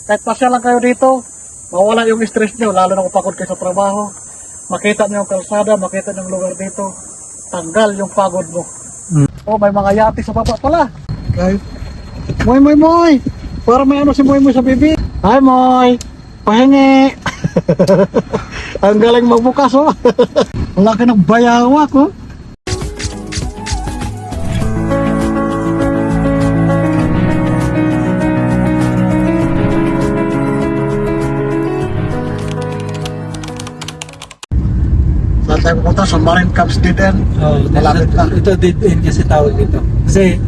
Kahit pasya lang kayo dito, mawala yung stress nyo, lalo na kung pagod kayo sa trabaho. Makita nyo yung kalsada, makita nyo yung lugar dito, tanggal yung pagod mo. Oh, may mga yate sa baba pala. Okay. Moy, moy, moy! Para may ano si Moy Moy sa bibi. Hi, Moy! Pahingi! Ang galing magbukas, oh! Wala ka ng bayawak, oh! Saan tayo pupunta? Sa Marine Camps Diden. Oh, Malapit na. Ito dead end kasi tawag dito. Kasi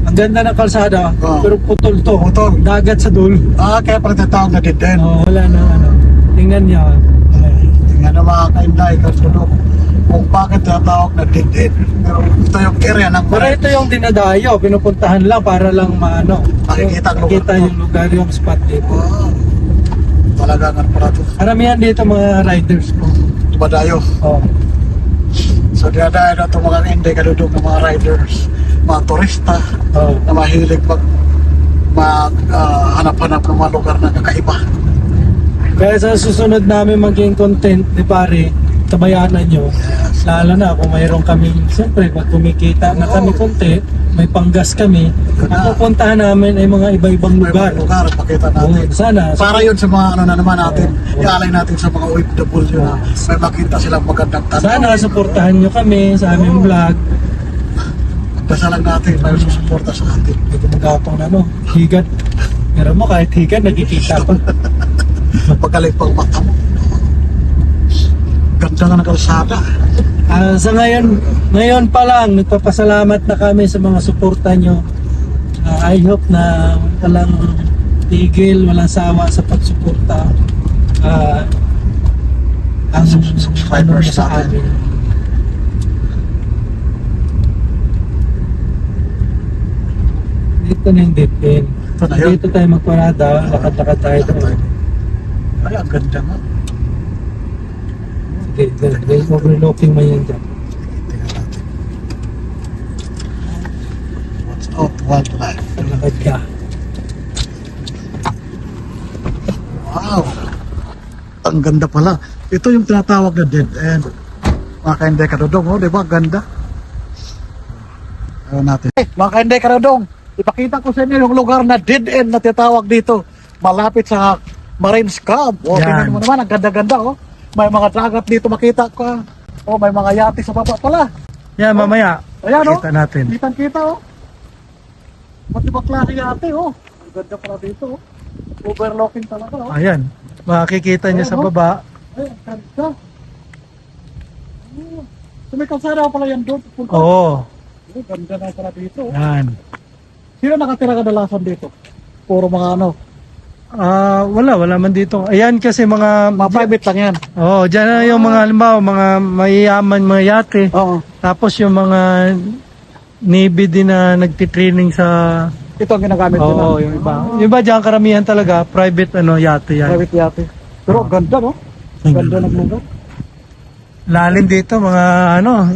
ang ganda ng kalsada, Oh. pero putol to. Putol. Dagat sa dulo. Ah, kaya pala tinatawag na Diden. Oh, wala na ano. Tingnan niya. Tingnan na mga kainday, kasunod kung bakit tinatawag na Diden. Pero ito yung area ng Pero ito yung dinadayo, pinupuntahan lang para lang maano. Makikita ang lugar. Makita yung lugar, yung spot dito. Wow. Talagang ano pala ito. Karamihan dito mga riders po. Dumadayo. Oh. So dinadayo na itong mga kainday, kadudog ng mga riders, mga turista Oh. na mahilig hanap-hanap ng mga lugar na kakaiba. Kaya sa susunod namin maging content ni pare, tabayanan nyo. Lalo na kung mayroon kaming, siyempre pag kumikita na kami konti, may panggas kami, ang pupuntahan namin ay mga iba-ibang May lugar. mga lugar, pakita natin. Sana. Para yun sa mga ano na naman natin, ialay natin sa mga OFW na may makita silang magandang tanong. Sana suportahan nyo kami sa aming vlog. Dasalan natin, may susuporta sa atin. Ito magapang ano, higat. Pero mo kahit higat, nagkikita pa. Pagkalit pang mata mo. Ganda nga ng kalsada. Sa ngayon pa lang, nagpapasalamat na kami sa mga suporta nyo. I hope na walang tigil, walang sawa sa pagsuporta. Ang Subscribers sa natin. amin. Dito na yung dead end. Ito na yun. Dito tayo magparada, lakad-lakad tayo doon. Ay, ang ganda nga. May overlooking man yan dyan. Tingnan natin. What's up, wildlife? Lakad ka. Wow! Ang ganda pala. Ito yung tinatawag na dead end. Mga kainday kadudong, oh, di ba? Ganda. Ayaw natin. Mga kainday kadudong, ipakita ko sa inyo yung lugar na dead end na tinatawag dito. Malapit sa Marines Camp. O, Yan. tingnan mo naman, ang ganda-ganda, oh. May mga dagat dito makita ko. Oh, may mga yate sa baba pala. Yan, mamaya. Ayan, oh. Kita natin. Kitang-kita, oh. Matibak klase yate, oh. Ang ganda pala dito, oh. Overlooking talaga, oh. Ayan. Makikita niya sa baba. Ay, ang ganda. Oh. So may kalsada pala yan doon. Oo. Oh, ganda na pala dito. Oh. Yan. Sino nakatira kadalasan dito? Puro mga ano, Wala man dito. Ayan kasi mga private lang yan. oh, diyan na yung mga halimbawa, mga mayayaman, mga yate. Oo. Tapos yung mga Navy din na nagtitraining sa Ito ang ginagamit nila. oo, yung iba. Yung iba diyan karamihan talaga private yate yan. Private yate. Pero ang ganda, no? Ang ganda ng lugar. Lalim dito mga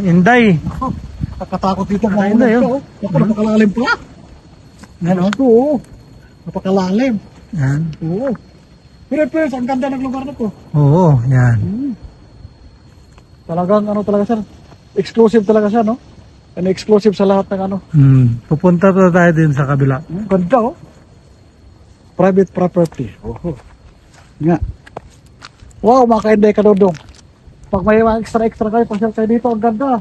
Inday. Oh, nakatakot dito. Ay, na yun. Ako, napakalalim pa. Ano? Oo. Napakalalim. Yan. Oo. Pero ang ganda ng lugar na to. Oo, yan. Talagang ano talaga siya. Exclusive talaga siya, no? And exclusive sa lahat ng ano. Pupunta pa tayo din sa kabila. Ganda, oh. Private property. Oh. Nga. Wow, mga kainday kadudong. Pag may mga extra kayo, pasyal kayo dito, ang ganda.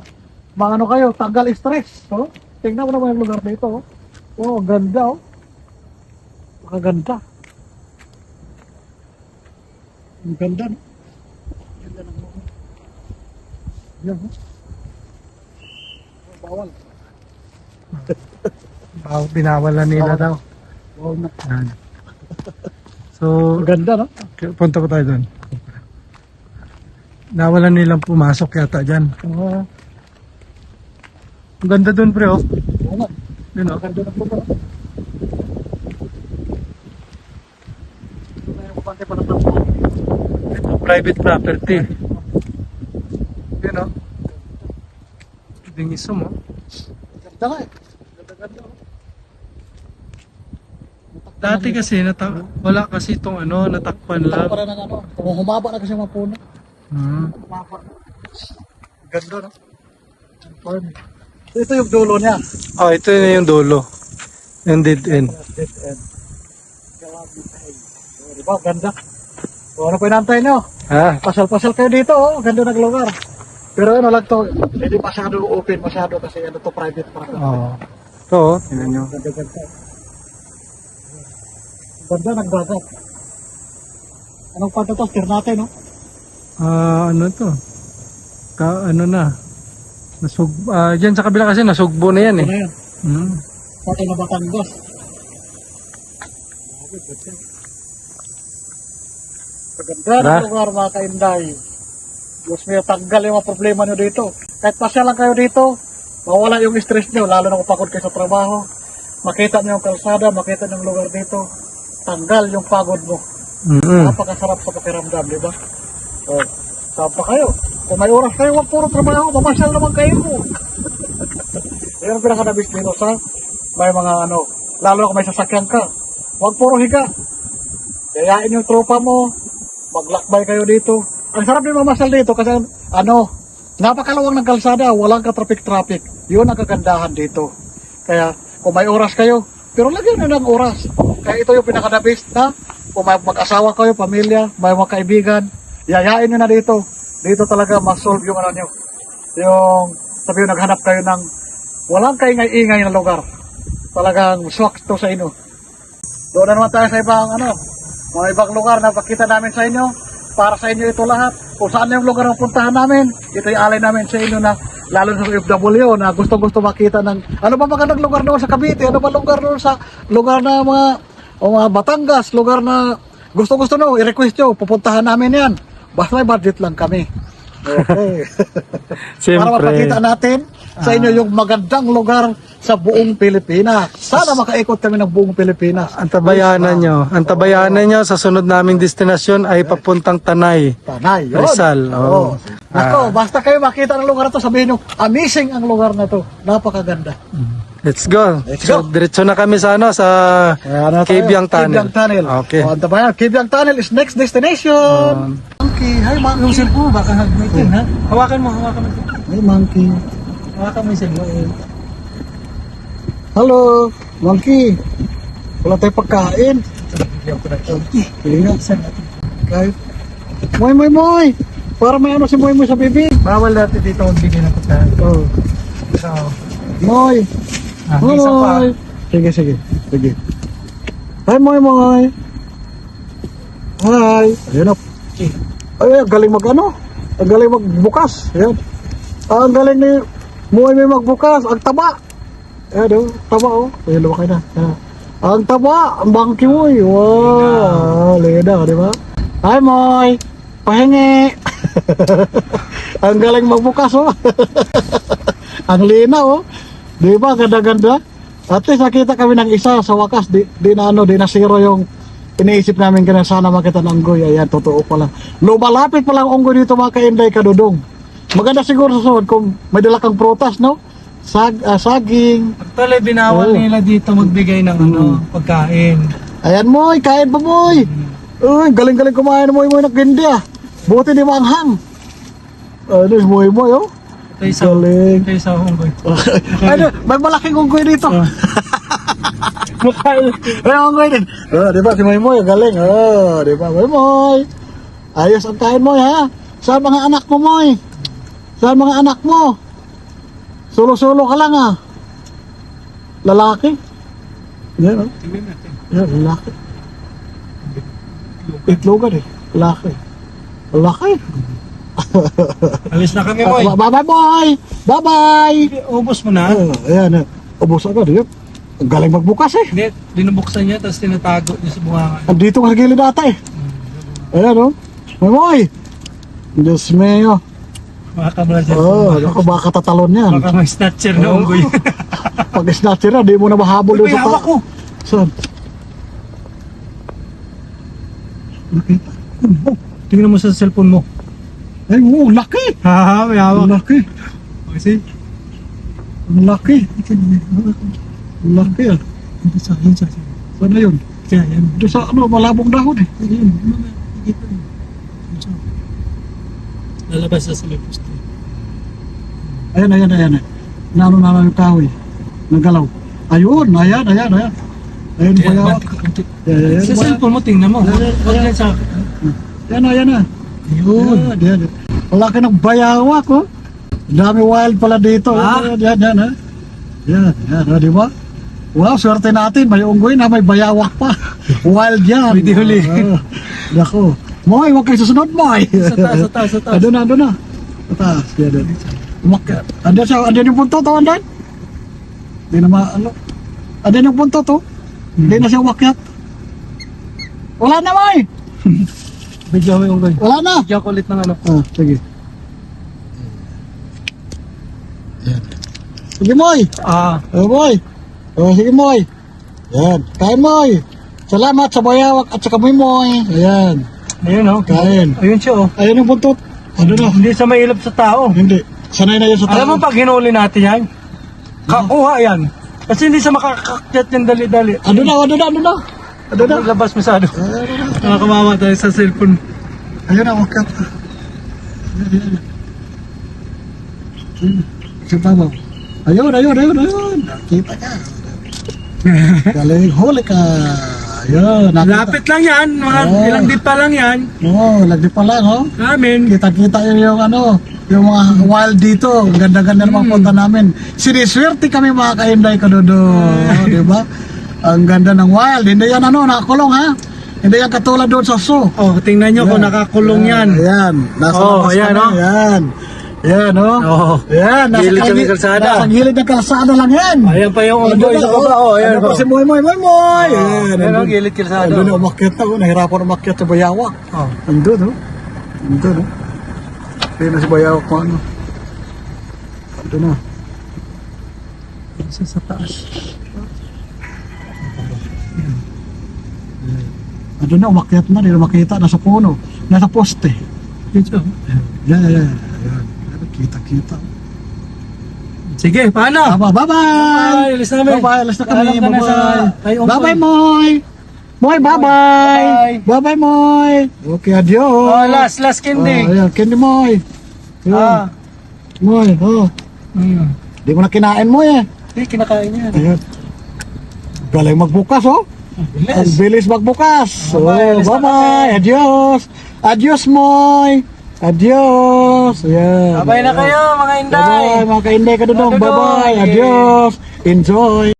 Mga ano kayo, tanggal stress. Oh. Tingnan mo naman yung lugar dito. Oh, ang ganda, oh. Makaganda. Ang ganda, no? Ganda ng lugar. Yan, oh. Bawal. Binawalan nila daw. Bawal na. Yan. So, Ang ganda, no? punta pa tayo doon. Nawalan nilang pumasok yata dyan. Oo. Ang ganda doon pre, oh. Oo nga. Yun, oh. Ang ganda ng lugar. Ito na yung kupante pa ng tao. Ito, private property. Yun, oh. Dingisom, oh. Ganda nga eh. Ganda, oh. Dati kasi wala kasi itong natakpan lang. Para ng ano, humaba na kasi yung mga puno. Humaba. Ganda, no? Farm. Ito yung dulo niya. Oh, ito na yung dulo. Yung dead end. Dead end. Diba, ganda. So, ano pa inantay nyo? Ha? Pasal-pasal kayo dito, oh. Ganda ng lugar. Pero ano lang to, hindi masyado open masyado kasi ano to, private park. Oo. Ito, tingnan nyo. Ganda. Ganda nagbagat. Anong panto to? Steer natin, no? Ano to? Ano na? Dyan sa kabila kasi nasugbo na yan eh. Ano yan? Pati na Batangas. Ganda ng lugar mga kainday. Diyos mo, tanggal yung mga problema nyo dito. Kahit pasya lang kayo dito, mawala yung stress nyo, lalo na kung pagod kayo sa trabaho. Makita nyo yung kalsada, makita nyo yung lugar dito, tanggal yung pagod mo. Napakasarap sa pakiramdam, di ba? O, saan pa kayo? Kung may oras kayo, wag puro trabaho, mamasyal naman kayo. Yan ang pinakadabis dito sa may mga lalo na kung may sasakyan ka. Wag puro higa. Yayain yung tropa mo, maglakbay kayo dito. Ang sarap din mamasyal dito kasi napakalawang ng kalsada, walang ka-traffic. Yun ang kagandahan dito. Kaya kung may oras kayo, pero lagyan nyo ng oras. Kaya ito yung pinakadabis na kung may mag-asawa kayo, pamilya, may mga kaibigan, yayain nyo na dito. Dito talaga ma-solve yung nyo. Yung sabi yung naghanap kayo ng walang kaingay-ingay na lugar. Talagang swak to sa inyo. Doon na naman tayo sa ibang mga ibang lugar na pakita namin sa inyo. Para sa inyo ito lahat. Kung saan yung lugar ang puntahan namin, ito yung alay namin sa inyo na lalo na sa FW na gusto makita ng ano ba magandang lugar doon sa Cavite, ano ba lugar doon sa lugar na mga Batangas, lugar na gusto no, i-request nyo, pupuntahan namin yan. Basta may budget lang kami. Okay. Para mapakita natin sa inyo yung magandang lugar sa buong Pilipinas. Sana makaikot kami ng buong Pilipinas. Ang tabayanan nyo sa sunod naming destinasyon ay papuntang Tanay. Tanay, yun. Rizal. Oo. Ako, basta kayo makita ng lugar na to, sabihin nyo, amazing ang lugar na to. Napakaganda. Let's go. Let's go. So, diretso na kami sa Kibyang Tunnel. Kibyang Tunnel. Okay. O, tabayan, Kibyang Tunnel is next destination. Monkey. Hi, monkey. Yung cellphone mo, baka hagmitin, ha? Hawakan mo. Hi, monkey. Hawakan mo yung cellphone. Hello, monkey. Wala tayong pagkain. Kahit. Moy. Para may si Moy sa bibig. Bawal natin dito magbigay ng pagkain. Oh. So, Moy. isa pa. Sige. Hi, Moy. Hi. Ayun na. Ay, galing ang galing magbukas. Ayan. Ang galing ni Moy may magbukas. Ang taba. Ayan, taba, oh. Ayun, lumaki na. Ayan. Ang taba, ang bangki Moy. Wow. Leda, di ba? Hi, Moy. Pahingi. Ang galing magbukas, oh. Ang linaw, oh. Di ba, ganda-ganda? At least nakita kami ng isa sa wakas. Di na zero yung iniisip namin ganun, sana makita ng unggoy. Ayan, totoo pala. Lumalapit pala ang unggoy dito mga kainday kadudong. Maganda siguro sa suod kung may dala kang prutas, no? Saging. Actually, binawal nila dito magbigay ng pagkain. Ayan, Moy, kain pa, Moy. Uy, galing-galing kumain ng Moy nagindi, ah. Buti di maanghang. Ano yung Moy, oh. Galing. Ito isa unggoy. Ano, may malaking unggoy dito. May unggoy din. Di ba, si Moy, galing. Di ba, Moy. Ayos ang kain, Moy, ha? Saan mga anak mo, Moy? Saan mga anak mo? Sulo-sulo ka lang, ha? Lalaki? Yan, oh. Yan, lalaki. Itlogan, eh. Lalaki. Alis na kami, Moy. Bye-bye, Moy! Bye-bye! Ubos mo na. Ayan, ubos agad. Ang galing magbukas, eh. Hindi, dinubuksan niya, tapos tinatago niya sa bungangan. Andito ka sa gilid ata, eh. Ayan, oh. Moy! Diyos meo. Baka mo na siya. Ako baka tatalon yan. Baka may snatcher na unggoy. Pag snatcher na, di mo na mahabol doon sa hawak ko. Saan? Tingnan mo sa cellphone mo. Ay, laki! May hawak. Laki. Kasi, Laki. Laki, ah. yun sa. Saan na yun? Kaya yan. Doon sa ano, malabong dahon eh. Ayun, mamaya, ikita mo. So, lalabas na sa may poste. Ayan. Nano na yung kahoy. Nagalaw. Ayun. Ayan. Ayun yung Kaya, bayawak. konti. Ayan. Sa cellphone mo, tingnan mo. Huwag lang sa akin. Ayan na. Ayun. Ayan. Wala ka ng bayawak, oh. Dami wild pala dito. Ah? Yan, ha. Yan, di ba? Wow, swerte natin. May unggoy na may bayawak pa. Wild yan. Pwede huli. Nako. Moy, huwag kayo susunod, Moy. Sa taas. Andun na. Sa taas. Yan. Umakyat. Andun yung punto to, andun? Hindi na ano. Andun yung punto to. Hindi na siya umakyat. Wala na, Moy. Bigyan mo yung unggoy. Wala na. Bigyan ko ulit ng ano. Sige. Yan. Sige, Moy. Moy. Sige, Moy. Yan. Kain, Moy. Salamat sa bayawak at sa kamoy, Moy. Ayan. Ayun, oh. Kain. Ayun siya, oh. Ayun yung buntot. Ano na? Hindi sa mailap sa tao. Hindi. Sanay na yun sa tao. Alam mo pag hinuli natin yan, kakuha yan. Kasi hindi sa makakakyat yan dali-dali. Ano na? Labas masyado. Nakakamawa tayo sa cellphone. Ayun na, wakat. Ayun. Kita mo. Ayun. Nakita ka. Galing huli ka. Ayun, nakita. Lapit lang yan, mga Oh. ilang di pa lang yan. Oo, lagi pa lang, oh. Amin. Kita-kita yung ano, yung mga wild dito. Ang ganda-ganda ng mga punta namin. Siniswerte kami mga kainday ka dodo. Di ba? Ang ganda ng wild. Hindi yan ano, nakakulong ha. Hindi yan katulad doon sa zoo. Oh, tingnan nyo kung nakakulong yan. Ayan. Nasa Oh, labas ayan, kami. oh. Ayan. Ayan, oh. Oh. Ayan. Gilid kami kalsada. Nasa gilid ng kalsada lang yan. Ayan pa yung unggoy sa baba. Oh, ayan Ano po. pa si Moy. Ayan. Ayan, oh, andun. gilid kalsada. Andun na umakyat na. Nahirapan umakyat sa bayawak. Oh. Andun, oh. Ayun na si bayawak mo, ano. Andun na. Sa taas. Andun na, umakyat na. Hindi na makita. Nasa puno. Nasa poste. Dito. Yan. Kita. Sige, paano? Bye-bye! Bye, alis namin. Bye-bye, alis na kami. Paalam ka na sa- Ay, Bye-bye! unggoy. Bye-bye, Moy! Moy, bye-bye! Bye-bye, Moy! Okay, adios! Oh, last candy. Ayan, candy, Moy! Ayan, Moy, oh. Di mo na kinain, Moy, eh. Hindi, kinakain yan. Ayan. Galing magbukas, oh. Ang bilis magbukas. Bye-bye, alis na Bye-bye! Adios! Adios, Moy! Adios! Ayan. Babay na kayo, mga inday. Bye-bye, mga kainday ka doon. Mga dudong. Bye-bye! Adios! Enjoy!